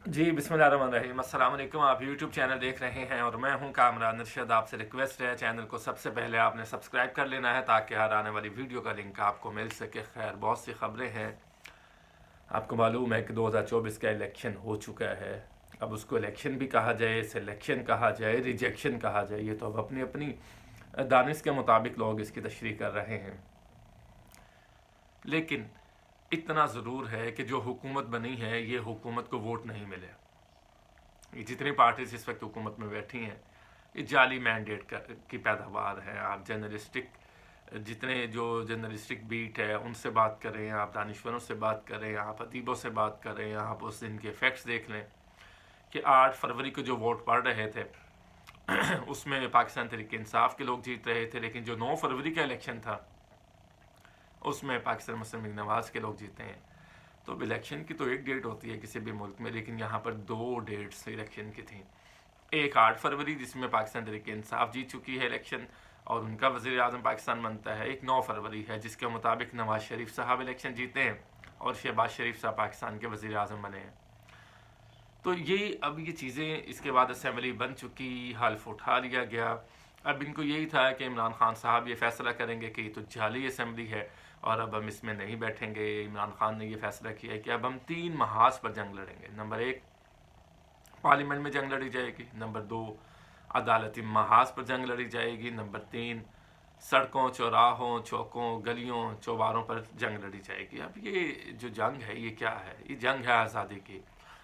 जी बिस्मिल्लाहिर्रहमानिर्रहीम, अस्सलाम वालेकुम। आप यूट्यूब चैनल देख रहे हैं और मैं हूं कामरान नरशद। आपसे रिक्वेस्ट है, चैनल को सबसे पहले आपने सब्सक्राइब कर लेना है ताकि हर आने वाली वीडियो का लिंक आपको मिल सके। खैर, बहुत सी खबरें हैं। आपको मालूम है कि 2024 का इलेक्शन हो चुका है। अब उसको इलेक्शन भी कहा जाए, सिलेक्शन कहा जाए, रिजेक्शन कहा जाए, ये तो अब अपनी अपनी दानिश के मुताबिक लोग इसकी तशरीह कर रहे हैं। लेकिन इतना ज़रूर है कि जो हुकूमत बनी है, ये हुकूमत को वोट नहीं मिले। ये जितनी पार्टीज इस वक्त हुकूमत में बैठी हैं, ये जाली मैंडेट की पैदावार है। आप जर्नलिस्टिक जितने जो जर्नलिस्टिक बीट है उनसे बात करें, आप दानिश्वरों से बात करें, आप अदीबों से बात करें, आप उस दिन के फैक्ट्स देख लें कि 8 फरवरी को जो वोट पड़ रहे थे उसमें पाकिस्तान तहरीक इंसाफ के लोग जीत रहे थे, लेकिन जो 9 फरवरी का इलेक्शन था उसमें पाकिस्तान मुस्लिम लीग नवाज के लोग जीते हैं। तो इलेक्शन की तो एक डेट होती है किसी भी मुल्क में, लेकिन यहाँ पर 2 डेट्स इलेक्शन की थी। एक 8 फरवरी जिसमें पाकिस्तान तहरीक इंसाफ जीत चुकी है इलेक्शन और उनका वज़ीर आज़म पाकिस्तान बनता है। एक 9 फरवरी है जिसके मुताबिक नवाज शरीफ साहब इलेक्शन जीते हैं और शहबाज शरीफ साहब पाकिस्तान के वज़ीर आज़म बने हैं। तो ये अब ये चीज़ें इसके बाद असम्बली बन चुकी, हल्फ उठा लिया गया। अब इनको यही था कि इमरान खान साहब ये फैसला करेंगे कि ये तो जाली असम्बली है और अब हम इसमें नहीं बैठेंगे। इमरान खान ने ये फैसला किया है कि अब हम 3 महाज पर जंग लड़ेंगे। नंबर 1, पार्लियामेंट में जंग लड़ी जाएगी। नंबर 2, अदालती महाज पर जंग लड़ी जाएगी। नंबर 3, सड़कों, चौराहों, चौकों, गलियों, चौबारों पर जंग लड़ी जाएगी। अब ये जो जंग है, ये क्या है? ये जंग है आज़ादी की,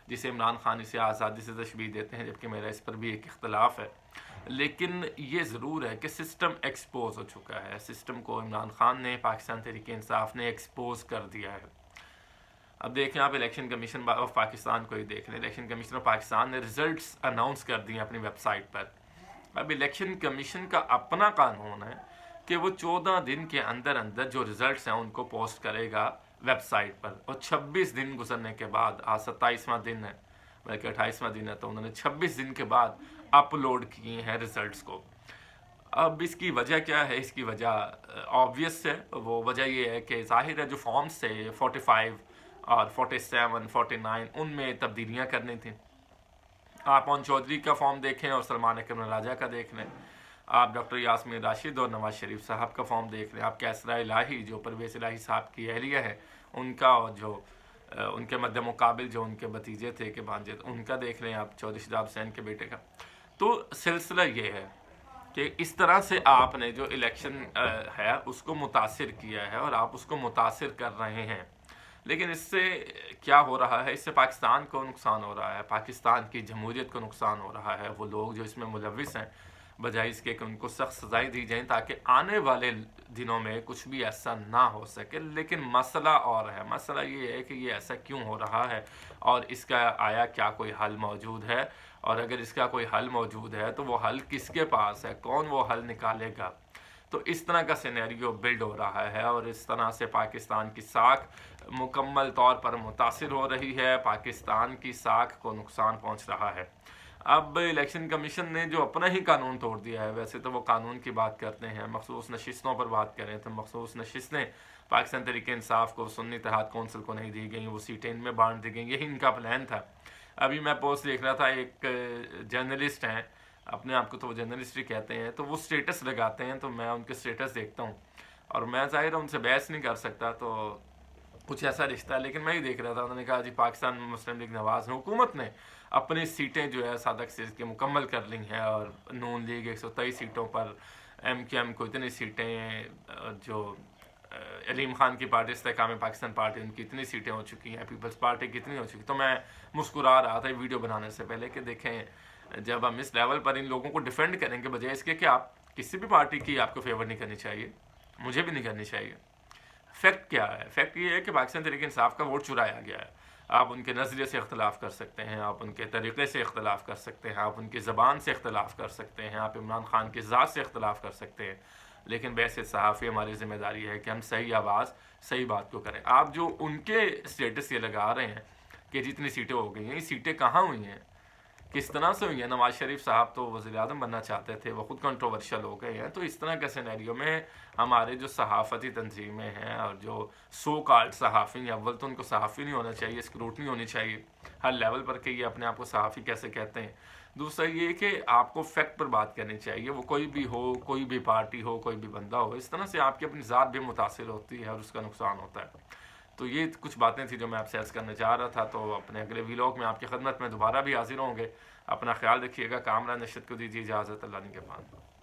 जिसे इमरान खान इसे आज़ादी से तशबीह देते हैं, जबकि मेरा इस पर भी एक इख्तलाफ है। लेकिन ये ज़रूर है कि सिस्टम एक्सपोज हो चुका है। सिस्टम को इमरान खान ने, पाकिस्तान तहरीक इंसाफ ने एक्सपोज कर दिया है। अब देखें, आप इलेक्शन कमीशन ऑफ पाकिस्तान को ही देख लें। इलेक्शन कमीशन ऑफ पाकिस्तान ने रिजल्ट्स अनाउंस कर दिए अपनी वेबसाइट पर। अब इलेक्शन कमीशन का अपना कानून है कि वो 14 दिन के अंदर अंदर जो रिजल्ट्स हैं उनको पोस्ट करेगा वेबसाइट पर, और 26 दिन गुजरने के बाद, आज 27वां दिन है बल्कि 28वां दिन है, तो उन्होंने 26 दिन के बाद अपलोड किए हैं रिजल्ट्स को। अब इसकी वजह क्या है? इसकी वजह ऑब्वियस है। वो वजह ये है कि ज़ाहिर है जो फॉर्म्स थे 45 और 47, 49, उनमें तब्दीलियाँ करनी थी। आप मोहन चौधरी का फॉर्म देखें और सलमान अकरम राजा का देख लें। आप डॉक्टर यास्मीन राशिद और नवाज शरीफ साहब का फॉर्म देख लें। आप कैसरा इलाही जो परवेज़ इलाही साहब की अहलिया है उनका, और जो उनके मद्दे मुकाबिल जो उनके भतीजे थे कि भांजे, उनका देख लें आप, चौधरी शहाब हुसैन के बेटे का। तो सिलसिला ये है कि इस तरह से आपने जो इलेक्शन है उसको मुतासिर किया है और आप उसको मुतासिर कर रहे हैं। लेकिन इससे क्या हो रहा है? इससे पाकिस्तान को नुकसान हो रहा है, पाकिस्तान की जमहूरियत को नुकसान हो रहा है। वो लोग जो इसमें मुलविस हैं, बजाय इसके कि उनको सख्त सजाएं दी जाएं ताकि आने वाले दिनों में कुछ भी ऐसा ना हो सके। लेकिन मसला और है। मसला ये है कि ये ऐसा क्यों हो रहा है और इसका आया क्या कोई हल मौजूद है? और अगर इसका कोई हल मौजूद है तो वो हल किसके पास है? कौन वो हल निकालेगा? तो इस तरह का सिनेरियो बिल्ड हो रहा है और इस तरह से पाकिस्तान की साख मुकम्मल तौर पर मुतासिर हो रही है, पाकिस्तान की साख को नुकसान पहुंच रहा है। अब इलेक्शन कमीशन ने जो अपना ही कानून तोड़ दिया है, वैसे तो वो कानून की बात करते हैं, मखसूस नशिस्तों पर बात करें तो मखसूस नशिस्तें पाकिस्तान तहरीक इंसाफ को, सुन्नी इत्तेहाद कौंसिल को नहीं दी गई, वो सीटें इनमें बांट दी गई। यही इनका प्लान था। अभी मैं पोस्ट देख रहा था, एक जर्नलिस्ट हैं, अपने आप को तो वो जर्नलिस्ट ही कहते हैं, तो वो स्टेटस लगाते हैं, तो मैं उनके स्टेटस देखता हूँ और मैं ज़ाहिर है उनसे बहस नहीं कर सकता, तो कुछ ऐसा रिश्ता है। लेकिन मैं ही देख रहा था, उन्होंने कहा जी पाकिस्तान मुस्लिम लीग नवाज हुकूमत ने अपनी सीटें जो है सादक से इसकी मुकम्मल कर ली हैं और नून लीग 123 सीटों पर, MQM को इतनी सीटें, जो अलीम खान की पार्टी इस्तेहकाम पाकिस्तान पार्टी, उनकी इतनी सीटें हो चुकी हैं, पीपल्स पार्टी की इतनी हो चुकी। तो मैं मुस्कुरा रहा था वीडियो बनाने से पहले कि देखें, जब हम इस लेवल पर इन लोगों को डिफेंड करेंगे, बजाय इसके कि आप किसी भी पार्टी की आपको फेवर नहीं करनी चाहिए, मुझे भी नहीं करनी चाहिए। फैक्ट क्या है? फैक्ट ये है कि पाकिस्तान तहरीक इंसाफ का वोट चुराया गया है। आप उनके नज़रिए से इख्तलाफ कर सकते हैं, आप उनके तरीक़े से इख्तलाफ कर सकते हैं, आप उनकी ज़बान से इख्तलाफ कर सकते हैं, आप इमरान खान की ज़ात से इख्तलाफ कर सकते हैं, लेकिन वैसे सहाफ़ी हमारी ज़िम्मेदारी है कि हम सही आवाज़ सही बात को करें। आप जो उनके स्टेटस ये लगा रहे हैं कि जितनी सीटें हो गई हैं, ये सीटें कहाँ हुई हैं, किस तरह से हुई है? नवाज शरीफ साहब तो वज़ीर आज़म बनना चाहते थे, वो खुद कंट्रोवर्शियल हो गए हैं। तो इस तरह के सिनेरियो में हमारे जो सहाफ़ती तंजीमें हैं और जो सो कॉल्ड सहाफ़ी, अव्वल तो उनको सहाफ़ी नहीं होना चाहिए, स्क्रूटनी होनी चाहिए। ہر لیول پر کہ یہ اپنے آپ کو صحافی کیسے کہتے ہیں. دوسرا یہ کہ آپ کو فیکٹ پر بات کرنی چاہیے، وہ کوئی بھی ہو، کوئی بھی پارٹی ہو، کوئی بھی بندہ ہو. اس طرح سے آپ کی اپنی ذات بھی متاثر ہوتی ہے اور اس کا نقصان ہوتا ہے. تو یہ کچھ باتیں تھیں جو میں آپ سے عرض کرنا چاہ رہا تھا. تو اپنے اگلے ویلاگ میں آپ کی خدمت میں دوبارہ بھی حاضر ہوں گے. اپنا خیال رکھیے گا. کامران نشد کو دیجیے اجازت. اللہ نگہبان.